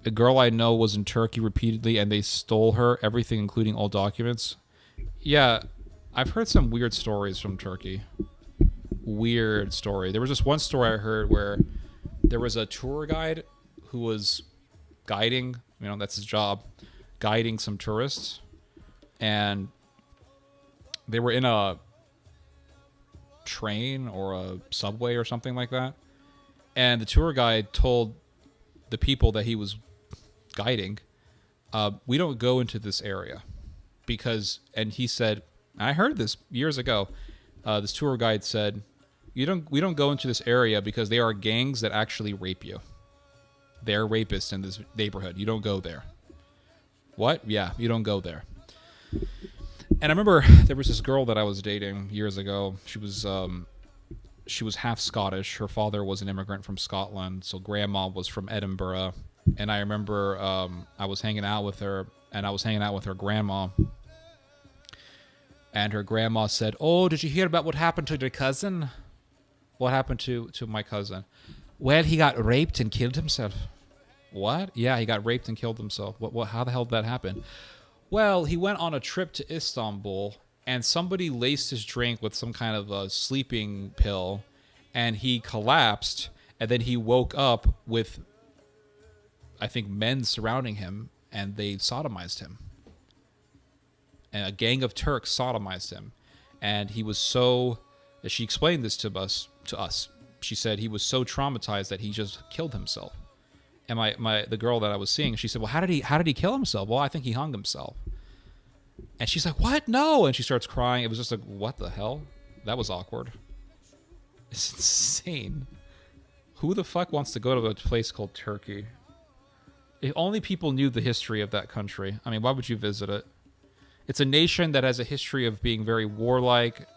A girl I know was in Turkey repeatedly, and they stole her everything, including all documents. Yeah, I've heard some weird stories from Turkey. Weird story. There was this one story I heard where there was a tour guide who was guiding, that's his job, guiding some tourists, and they were in a train or a subway or something like that. And the tour guide told the people that he was guiding, we don't go into this area because, and he said, I heard this years ago. This tour guide said, we don't go into this area because they are gangs that actually rape you. They're rapists in this neighborhood. You don't go there. What? Yeah, you don't go there. And I remember there was this girl that I was dating years ago. She was half Scottish. Her father was an immigrant from Scotland, so grandma was from Edinburgh. And I remember I was hanging out with her, and I was hanging out with her grandma. And her grandma said, "Oh, did you hear about what happened to your cousin?" What happened to my cousin? Well, he got raped and killed himself. What? Yeah, he got raped and killed himself. What? How the hell did that happen? Well, he went on a trip to Istanbul, and somebody laced his drink with some kind of a sleeping pill, and he collapsed, and then he woke up with, I think, men surrounding him, and they sodomized him. And a gang of Turks sodomized him. And he was so, she explained this to us. She said he was so traumatized that he just killed himself. And the girl that I was seeing, she said, "Well, how did he kill himself?" "Well, I think he hung himself." And she's like, "What? No!" And she starts crying. It was just like, what the hell? That was awkward. It's insane. Who the fuck wants to go to a place called Turkey? If only people knew the history of that country. I mean, why would you visit it? It's a nation that has a history of being very warlike,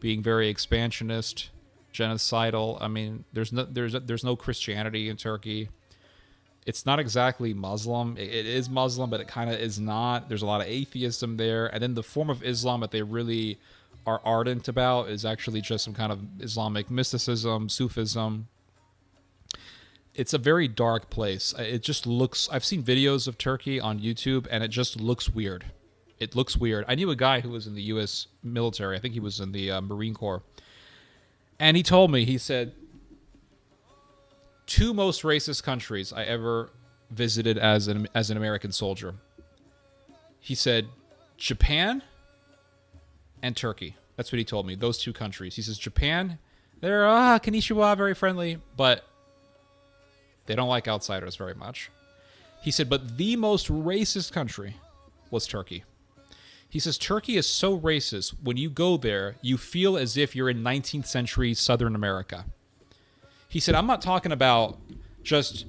being very expansionist, genocidal. I mean, there's no Christianity in Turkey. It's not exactly Muslim. It is Muslim, but it kind of is not. There's a lot of atheism there. And then the form of Islam that they really are ardent about is actually just some kind of Islamic mysticism, Sufism. It's a very dark place. It just looks... I've seen videos of Turkey on YouTube, and it just looks weird. It looks weird. I knew a guy who was in the U.S. military. I think he was in the Marine Corps. And he told me, he said, two most racist countries I ever visited as an American soldier. He said, Japan and Turkey. That's what he told me. Those two countries. He says, Japan, they're, konnichiwa, very friendly, but they don't like outsiders very much. He said, but the most racist country was Turkey. He says, Turkey is so racist, when you go there, you feel as if you're in 19th century Southern America. He said, I'm not talking about just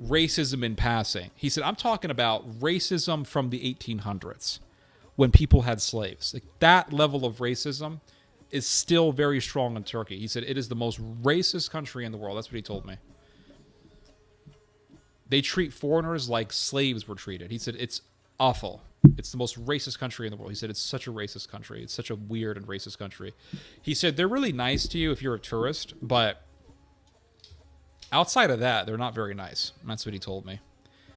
racism in passing. He said, I'm talking about racism from the 1800s, when people had slaves. Like, that level of racism is still very strong in Turkey. He said, it is the most racist country in the world. That's what he told me. They treat foreigners like slaves were treated. He said, it's awful. It's the most racist country in the world. He said, it's such a racist country. It's such a weird and racist country. He said, they're really nice to you if you're a tourist, but outside of that, they're not very nice. That's what he told me.